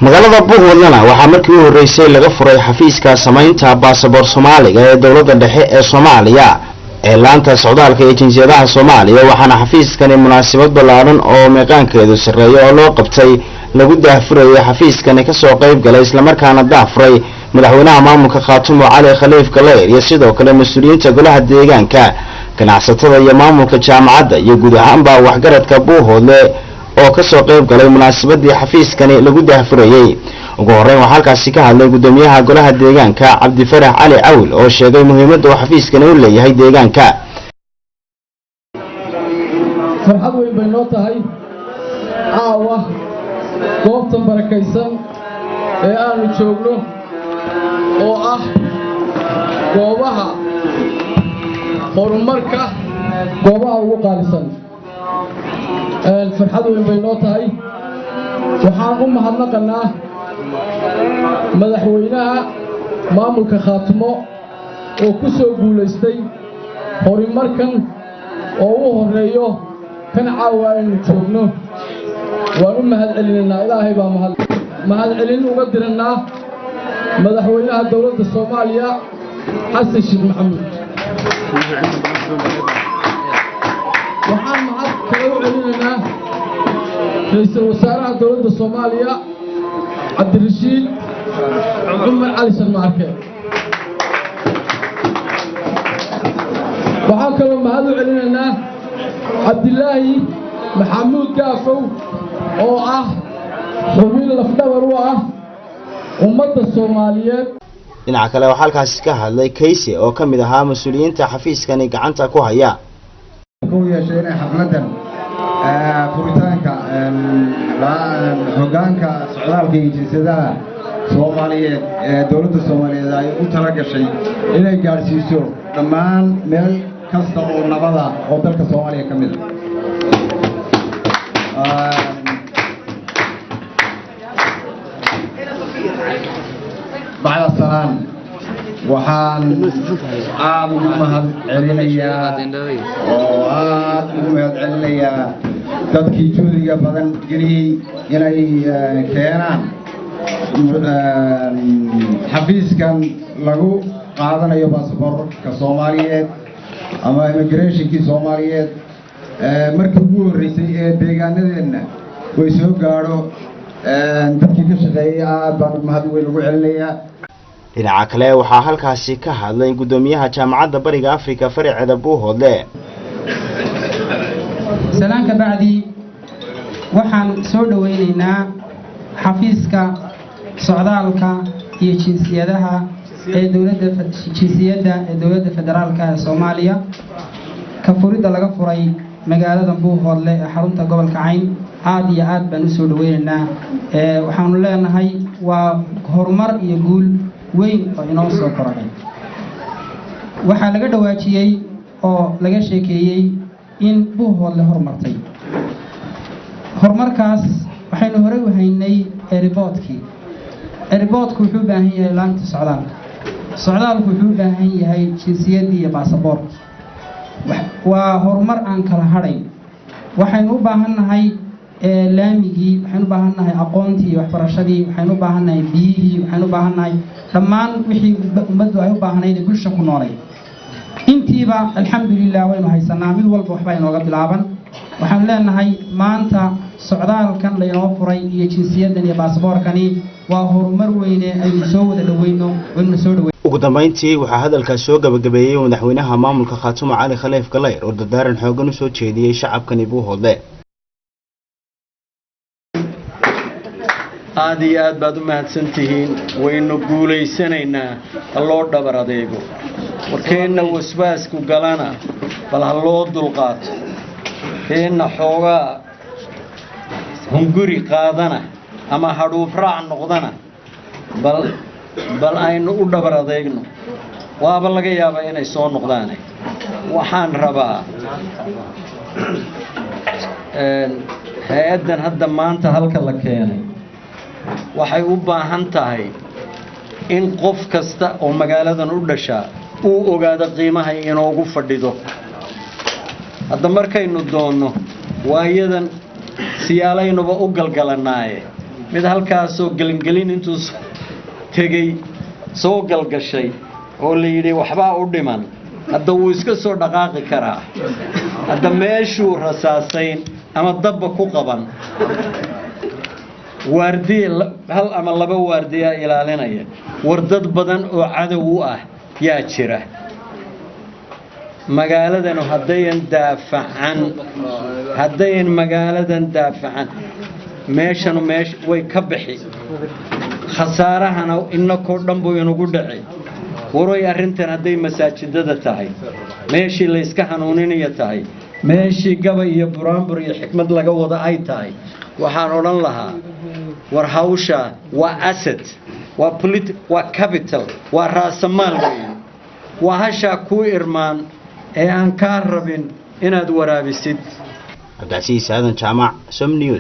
magaalada Buuhoodlana waxaa markii u horeysay laga furay xafiiska samaynta baasaboor Soomaaliga ee dawladda dhexe ee Soomaaliya ee laanta socdaalka ee jinsiyadaha Soomaaliya waxaana xafiiskani munaasabad ballaaran oo meeqaankeedu sareeyo oo loo qabtay lagu daahfuray xafiiskani ka soo qayb galay isla markaana daahfuray madaxweynaha maamulka Khaatumo Cali Khaliif Galeer iyo sidoo kale mas'uuliyiinta golaha deegaanka ganacsatada iyo maamulka jaamacadda iyo guud ahaanba waxgaradka Buuhoodle oo ka soo qayb galay munaasabadii xafiiskani lagu daahfurayay ugu horeyn waxa halkaasi ka hadlay gudoomiyaha golaha deegaanka Cabdi Farax Cali Awil oo sheegay muhiimadda uu xafiiskani u leeyahay deegaanka farxad weyn bay noo tahay caawa goobtan barakaysan ee aanu joogno oo ah goobaha horumarka goobaha ugu qaalisan farxad weyn bay noo tahay waxaan u mahadnaqanaa madaxweynaha maamulka Khaatumo oo ku soo guuleystay horumarkan oo u horeeyo kan caawa aynu joogno waan u mahadcelinaynaa ilaahay baa mahadcelin uga diranaa madaxweynaha dawladda Soomaaliya Xasan Sheekh Maxamuud waxaan mahad kale u celinaynaa ra'iisul wasaaraha dawladda Soomaaliya Cabdirashiid Cumar Cali Sharmaarke waxaan kale mahad u celinaynaa Cabdilaahi Maxamuud Gaafow oo ah xubin lafdhabar u ah ummadda Soomaaliyeed dhinaca kale waxa halkaas ka hadlay Kayse oo kamid ahaa mas'uuliyiinta xafiiskani gacanta ku haya yeeshayna xafladan furitaanka hoggaanka socdaalka iyo jinsiyadaha Soomaaliyeed ee dawladda Soomaaliyeed ay u tala gashay inay gaarsiiso dhammaan meel kasta oo nabada oo dalka Soomaaliya ka mid ah بعد السلام waxaan aad ugu mahadcelinayaa dadkii juhdiga badan geliyay inay keenaan xafiiskan lagu qaadanayo baasaboorka Soomaaliyeed ama immigrationkii Soomaaliyeed markii ugu horeysay ee deegaanadeena way soo gaaro dadkii ka shaqeeyay aad baan mahad weyn ugu celinayaa dhinaca kale waxaa halkaasi ka hadlay gudoomiyaha jaamacadda Bariga Afrika faraceeda Buuhoodle salaanka bacdi waxaan soo dhaweynaynaa xafiiska socdaalka iyo jinsiyadaha ee dawladda federaalka ee Soomaaliya ka furida laga furay magaalada Buuhoodle ee xarunta gobolka Cayn aad iyo aad baan u soo dhaweynaynaa waxaanu leenahay waa horumar iyo guul weyn oo inoo soo korodhay waxaa laga dhawaajiyay oo laga sheekeeyay in Buuhoodle horumartay horumarkaas waxaynu hore u haynay airportkii wuxuu u baahan yahay laanta socdaalku wuxuu u baahan yahay jinsiyadii iyo baasaboorkii waa horumar aan kala hadhayn waxaynu u baahannahay laamigii waxaynu u baahannahay aqoontii waxbarashadii waxaynu u baahannahay biyihii waxaynu u baahannahay dhammaan wixii ummaddu ay u baahnayd ee bulsha ku noolay intiiba alxamdulillah waynu haysanaa mid walba waxba inooga bilaaban waxaan leenahay maanta socdaalkan laynoo furay iyo jinsiyadan iyo baasaboorkani waa horumar weyn ee aynu soo wada dhaweyno ugu dambeyntii waxaa hadalkaas soo gabagabeeyay madaxweynaha maamulka Khaatumo Cali Khaliif Galeer oo dadaaran xoogan u soo jeediyay shacabkani Buuhoodle aad iyo aad baad u mahadsantihiin waynu guuleysanaynaa loo dhabar adeego warkeenna wasbaasku galana bal ha loo dulqaato keenna xoogaa hunguri qaadana ama hadhuuf raac noqdana bal aynu u dhabar adeegno waaba laga yaabaa inay soo noqdaan waxaan rabaa hay-addan hadda maanta halka la keenay waxay u baahan tahay in qof kasta oo magaaladan u dhashaa uu ogaado qiimaha inoogu fadhido hadda markaynu doonno waayadan siyaalaynuba u galgalanaaye mid halkaasoo gelin intuu tegey soo galgashay oo la yidhi waxbaa u dhiman hadda wuu iska soo dhaqaaqi karaa hadda meeshuu rasaasayn ama dabba ku qaban waardiye hal ama laba waardiya ilaalinaya war dad badan oo cadow u ah yaa jira magaaladan haddayan magaaladan daafacan meeshan way ka bixi khasaarahana inakoo dhan buu inagu dhici waray arrintan hadday masaajidada tahay meeshii la iska hanuuninaya tahay meeshii gabay iyo buraanbur iyo xikmad laga wada ay tahay waxaan odhan lahaa war hawsha waa asset waa capital waa raasamaal weeye waa hashaa kuu irmaan ee aan kaa rabin inaad waraabisid Abdulaziz Aadan Jaamac, Som News.